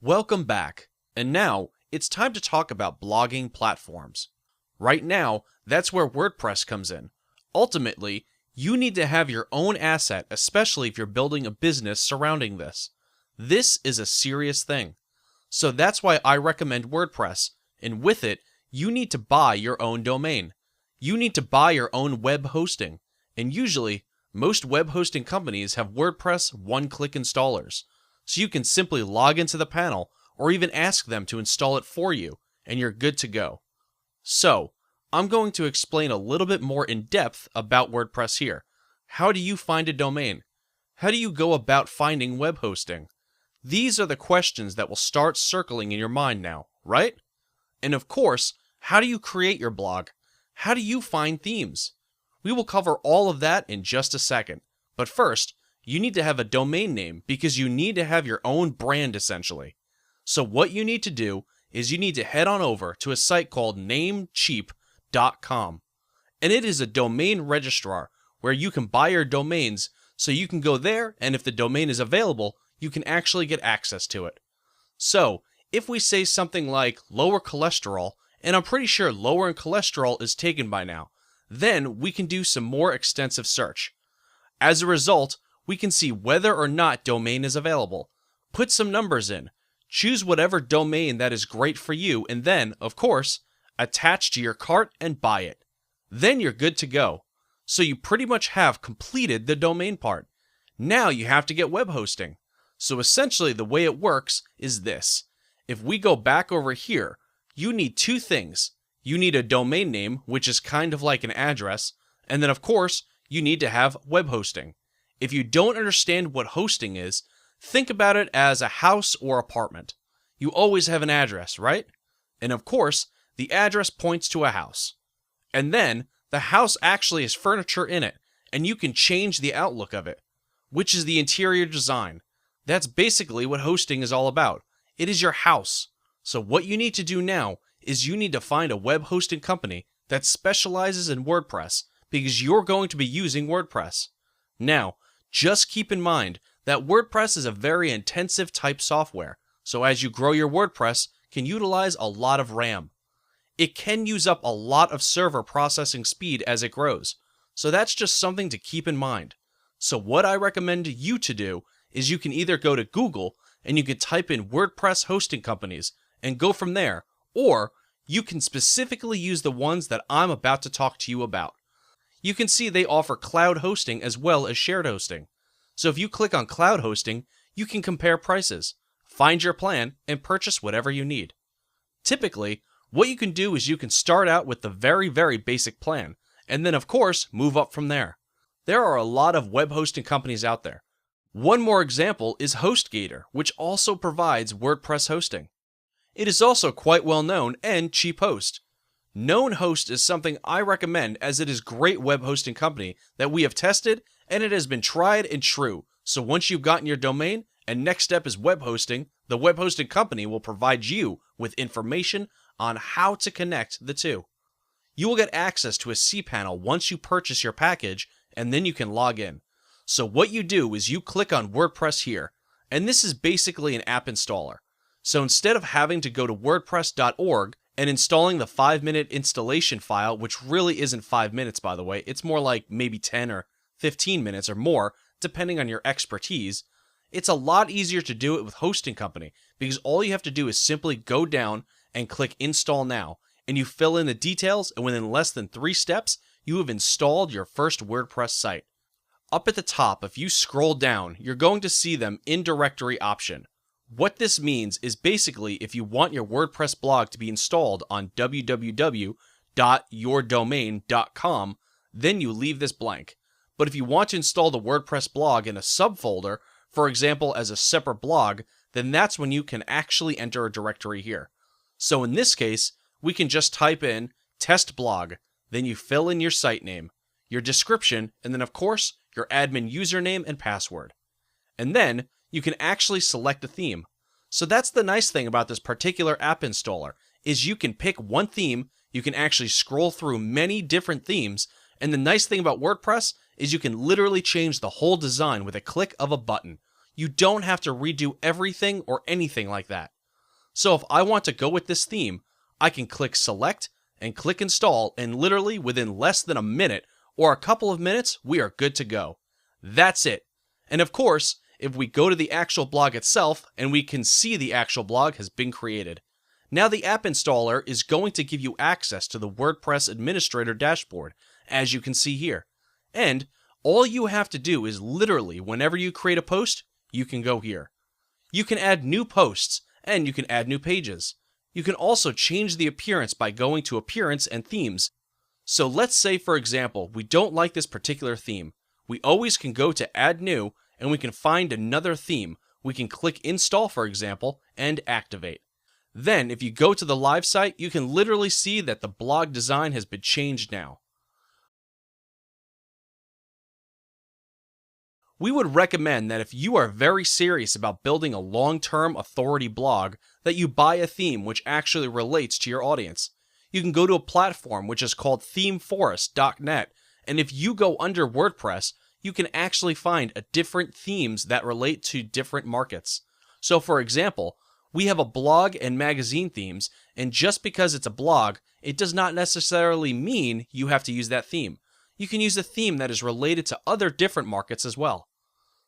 Welcome back, and now it's time to talk about blogging platforms. Right now, that's where WordPress comes in. Ultimately, you need to have your own asset, especially if you're building a business surrounding this. This is a serious thing. So that's why I recommend WordPress, and with it, you need to buy your own domain. You need to buy your own web hosting, and usually, most web hosting companies have WordPress one-click installers. So you can simply log into the panel or even ask them to install it for you, and you're good to go. So, I'm going to explain a little bit more in depth about WordPress here. How do you find a domain? How do you go about finding web hosting? These are the questions that will start circling in your mind now, right? And of course, how do you create your blog? How do you find themes? We will cover all of that in just a second. But first, you need to have a domain name because you need to have your own brand essentially. So what you need to do is you need to head on over to a site called namecheap.com. And it is a domain registrar where you can buy your domains, so you can go there, and if the domain is available, you can actually get access to it. So if we say something like lower cholesterol, and I'm pretty sure lower in cholesterol is taken by now, then we can do some more extensive search. As a result, we can see whether or not domain is available. Put some numbers in. Choose whatever domain that is great for you, and then, of course, attach to your cart and buy it. Then you're good to go. So you pretty much have completed the domain part. Now you have to get web hosting. So essentially the way it works is this. If we go back over here, you need two things. You need a domain name, which is kind of like an address, and then of course, you need to have web hosting. If you don't understand what hosting is, think about it as a house or apartment. You always have an address, right? And of course, the address points to a house. And then, the house actually has furniture in it, and you can change the outlook of it, which is the interior design. That's basically what hosting is all about. It is your house. So what you need to do now is you need to find a web hosting company that specializes in WordPress, because you're going to be using WordPress. Now, just keep in mind that WordPress is a very intensive type software, so as you grow your WordPress, can utilize a lot of RAM. It can use up a lot of server processing speed as it grows, so that's just something to keep in mind. So what I recommend you to do is you can either go to Google and you can type in WordPress hosting companies and go from there, or you can specifically use the ones that I'm about to talk to you about. You can see they offer cloud hosting as well as shared hosting. So if you click on cloud hosting, you can compare prices, find your plan, and purchase whatever you need. Typically, what you can do is you can start out with the very basic plan, and then of course, move up from there. There are a lot of web hosting companies out there. One more example is HostGator, which also provides WordPress hosting. It is also quite well known and cheap host. Known Host is something I recommend as it is a great web hosting company that we have tested and it has been tried and true. So once you've gotten your domain and next step is web hosting, the web hosting company will provide you with information on how to connect the two. You will get access to a cPanel once you purchase your package and then you can log in. So what you do is you click on WordPress here, and this is basically an app installer. So instead of having to go to wordpress.org and installing the 5-minute installation file, which really isn't 5 minutes by the way, it's more like maybe 10 or 15 minutes or more, depending on your expertise, it's a lot easier to do it with hosting company because all you have to do is simply go down and click install now, and you fill in the details, and within less than 3 steps, you have installed your first WordPress site. Up at the top, if you scroll down, you're going to see them in directory option. What this means is basically if you want your WordPress blog to be installed on www.yourdomain.com, then you leave this blank. But if you want to install the WordPress blog in a subfolder, for example as a separate blog, then that's when you can actually enter a directory here. So in this case, we can just type in test blog, then you fill in your site name, your description, and then of course, your admin username and password. And then, you can actually select a theme. So that's the nice thing about this particular app installer, is you can pick one theme, you can actually scroll through many different themes, and the nice thing about WordPress is you can literally change the whole design with a click of a button. You don't have to redo everything or anything like that. So if I want to go with this theme, I can click select and click install, and literally within less than a minute or a couple of minutes, we are good to go. That's it. And of course, if we go to the actual blog itself, and we can see the actual blog has been created. Now the app installer is going to give you access to the WordPress administrator dashboard, as you can see here. And all you have to do is literally, whenever you create a post, you can go here. You can add new posts, and you can add new pages. You can also change the appearance by going to Appearance and Themes. So let's say, for example, we don't like this particular theme. We always can go to Add New, and we can find another theme. We can click Install, for example, and activate. Then, if you go to the live site, you can literally see that the blog design has been changed now. We would recommend that if you are very serious about building a long-term authority blog, that you buy a theme which actually relates to your audience. You can go to a platform which is called themeforest.net, and if you go under WordPress, you can actually find different themes that relate to different markets. So for example, we have a blog and magazine themes, and just because it's a blog, it does not necessarily mean you have to use that theme. You can use a theme that is related to other different markets as well.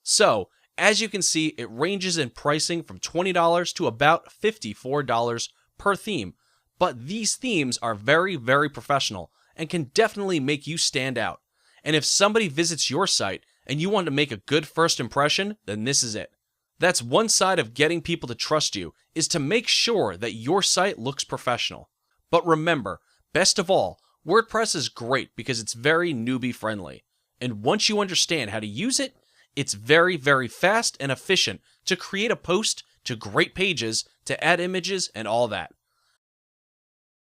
So, as you can see, it ranges in pricing from $20 to about $54 per theme, but these themes are very, very professional and can definitely make you stand out. And if somebody visits your site and you want to make a good first impression, then this is it. That's one side of getting people to trust you, is to make sure that your site looks professional. But remember, best of all, WordPress is great because it's very newbie friendly. And once you understand how to use it, it's very, very fast and efficient to create a post, to great pages, to add images, and all that.